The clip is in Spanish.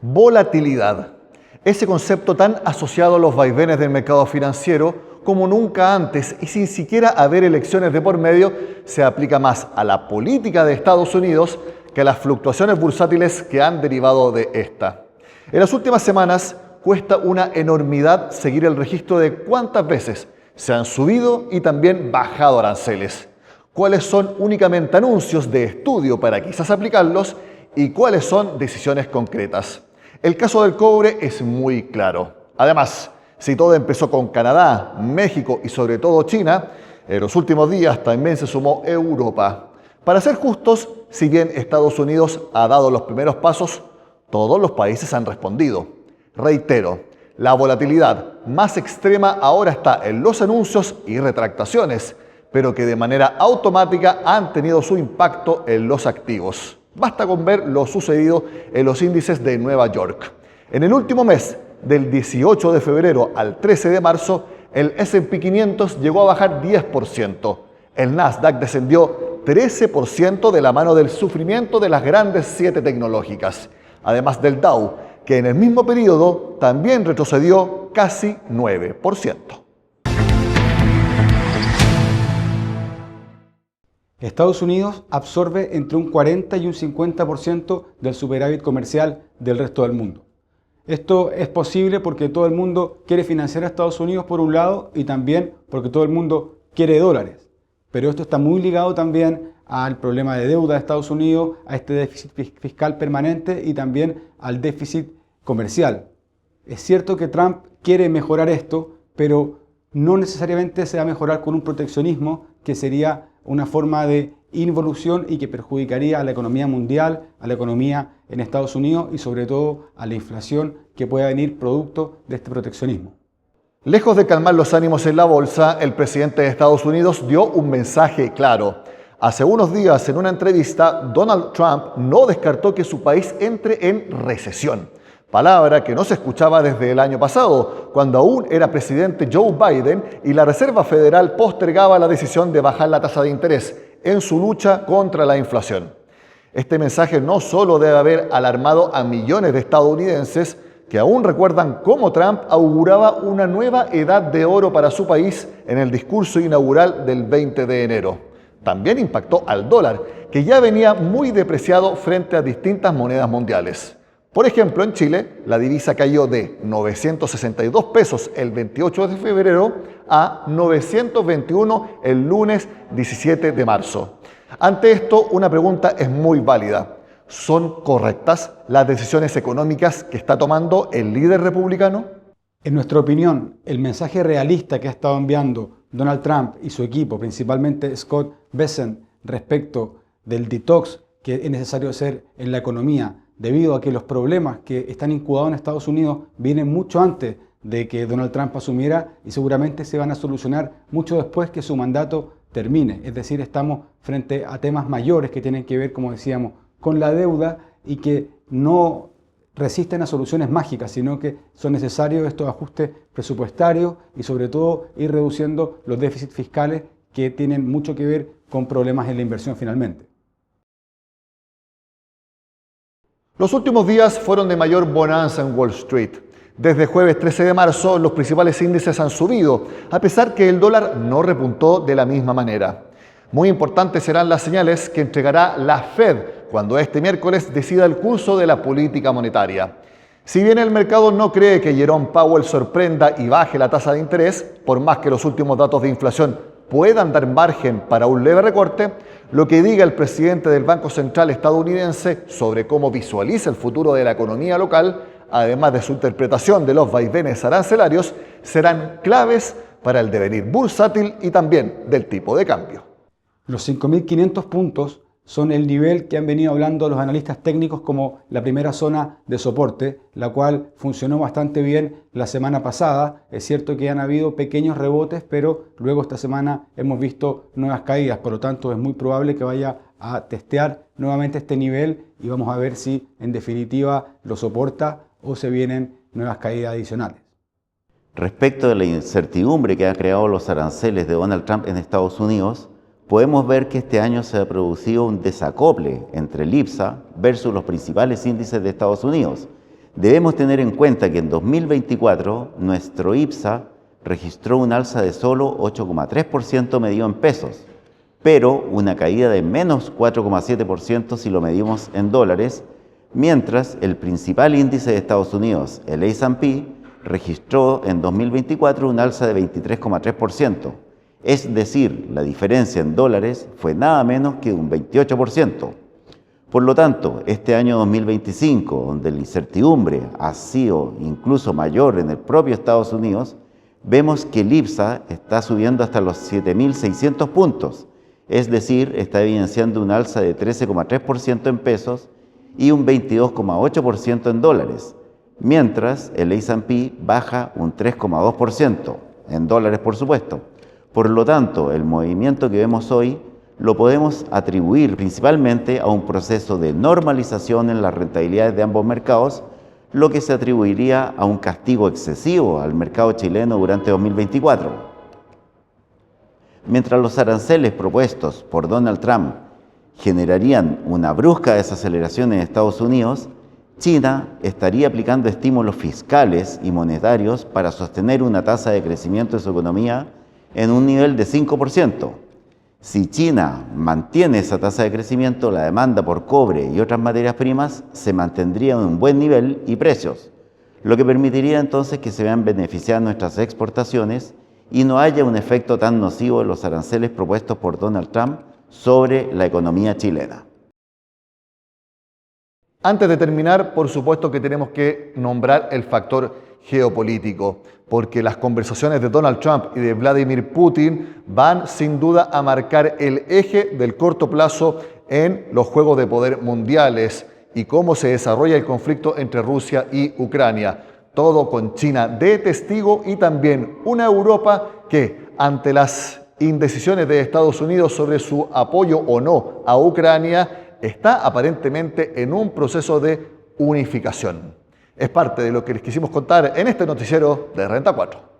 Volatilidad. Ese concepto tan asociado a los vaivenes del mercado financiero como nunca antes y sin siquiera haber elecciones de por medio, se aplica más a la política de Estados Unidos que a las fluctuaciones bursátiles que han derivado de esta. En las últimas semanas cuesta una enormidad seguir el registro de cuántas veces se han subido y también bajado aranceles, cuáles son únicamente anuncios de estudio para quizás aplicarlos y cuáles son decisiones concretas. El caso del cobre es muy claro. Además, si todo empezó con Canadá, México y sobre todo China, en los últimos días también se sumó Europa. Para ser justos, si bien Estados Unidos ha dado los primeros pasos, todos los países han respondido. Reitero, la volatilidad más extrema ahora está en los anuncios y retractaciones, pero que de manera automática han tenido su impacto en los activos. Basta con ver lo sucedido en los índices de Nueva York. En el último mes, del 18 de febrero al 13 de marzo, el S&P 500 llegó a bajar 10%. El Nasdaq descendió 13% de la mano del sufrimiento de las grandes 7 tecnológicas, además del Dow, que en el mismo periodo también retrocedió casi 9%. Estados Unidos absorbe entre un 40 y un 50% del superávit comercial del resto del mundo. Esto es posible porque todo el mundo quiere financiar a Estados Unidos por un lado y también porque todo el mundo quiere dólares. Pero esto está muy ligado también al problema de deuda de Estados Unidos, a este déficit fiscal permanente y también al déficit comercial. Es cierto que Trump quiere mejorar esto, pero no necesariamente se va a mejorar con un proteccionismo que sería una forma de involución y que perjudicaría a la economía mundial, a la economía en Estados Unidos y sobre todo a la inflación que pueda venir producto de este proteccionismo. Lejos de calmar los ánimos en la bolsa, el presidente de Estados Unidos dio un mensaje claro. Hace unos días, en una entrevista, Donald Trump no descartó que su país entre en recesión. Palabra que no se escuchaba desde el año pasado, cuando aún era presidente Joe Biden y la Reserva Federal postergaba la decisión de bajar la tasa de interés en su lucha contra la inflación. Este mensaje no solo debe haber alarmado a millones de estadounidenses que aún recuerdan cómo Trump auguraba una nueva edad de oro para su país en el discurso inaugural del 20 de enero. También impactó al dólar, que ya venía muy depreciado frente a distintas monedas mundiales. Por ejemplo, en Chile, la divisa cayó de 962 pesos el 28 de febrero a 921 el lunes 17 de marzo. Ante esto, una pregunta es muy válida. ¿Son correctas las decisiones económicas que está tomando el líder republicano? En nuestra opinión, el mensaje realista que ha estado enviando Donald Trump y su equipo, principalmente Scott Bessent, respecto del detox que es necesario hacer en la economía, debido a que los problemas que están incubados en Estados Unidos vienen mucho antes de que Donald Trump asumiera y seguramente se van a solucionar mucho después que su mandato termine. Es decir, estamos frente a temas mayores que tienen que ver, como decíamos, con la deuda y que no resisten a soluciones mágicas, sino que son necesarios estos ajustes presupuestarios y sobre todo ir reduciendo los déficits fiscales que tienen mucho que ver con problemas en la inversión finalmente. Los últimos días fueron de mayor bonanza en Wall Street. Desde jueves 13 de marzo, los principales índices han subido, a pesar que el dólar no repuntó de la misma manera. Muy importantes serán las señales que entregará la Fed cuando este miércoles decida el curso de la política monetaria. Si bien el mercado no cree que Jerome Powell sorprenda y baje la tasa de interés, por más que los últimos datos de inflación puedan dar margen para un leve recorte, lo que diga el presidente del Banco Central estadounidense sobre cómo visualiza el futuro de la economía local, además de su interpretación de los vaivenes arancelarios, serán claves para el devenir bursátil y también del tipo de cambio. Los 5.500 puntos son el nivel que han venido hablando los analistas técnicos como la primera zona de soporte, la cual funcionó bastante bien la semana pasada. Es cierto que han habido pequeños rebotes, pero luego esta semana hemos visto nuevas caídas, por lo tanto es muy probable que vaya a testear nuevamente este nivel y vamos a ver si en definitiva lo soporta o se vienen nuevas caídas adicionales. Respecto de la incertidumbre que han creado los aranceles de Donald Trump en Estados Unidos, podemos ver que este año se ha producido un desacople entre el IPSA versus los principales índices de Estados Unidos, Debemos tener en cuenta que en 2024 nuestro IPSA registró un alza de solo 8,3% medido en pesos, pero una caída de menos 4,7% si lo medimos en dólares, mientras el principal índice de Estados Unidos, el S&P, registró en 2024 un alza de 23,3%. Es decir, la diferencia en dólares fue nada menos que un 28%. Por lo tanto, este año 2025, donde la incertidumbre ha sido incluso mayor en el propio Estados Unidos, vemos que el IPSA está subiendo hasta los 7.600 puntos, es decir, está evidenciando un alza de 13,3% en pesos y un 22,8% en dólares, mientras el S&P baja un 3,2%, en dólares por supuesto. Por lo tanto, el movimiento que vemos hoy lo podemos atribuir principalmente a un proceso de normalización en las rentabilidades de ambos mercados, lo que se atribuiría a un castigo excesivo al mercado chileno durante 2024. Mientras los aranceles propuestos por Donald Trump generarían una brusca desaceleración en Estados Unidos, China estaría aplicando estímulos fiscales y monetarios para sostener una tasa de crecimiento de su economía en un nivel de 5%. Si China mantiene esa tasa de crecimiento, la demanda por cobre y otras materias primas se mantendría en un buen nivel y precios, lo que permitiría entonces que se vean beneficiadas nuestras exportaciones y no haya un efecto tan nocivo de los aranceles propuestos por Donald Trump sobre la economía chilena. Antes de terminar, por supuesto que tenemos que nombrar el factor geopolítico, porque las conversaciones de Donald Trump y de Vladimir Putin van sin duda a marcar el eje del corto plazo en los juegos de poder mundiales y cómo se desarrolla el conflicto entre Rusia y Ucrania. Todo con China de testigo y también una Europa que, ante las indecisiones de Estados Unidos sobre su apoyo o no a Ucrania, está aparentemente en un proceso de unificación. Es parte de lo que les quisimos contar en este noticiero de Renta 4.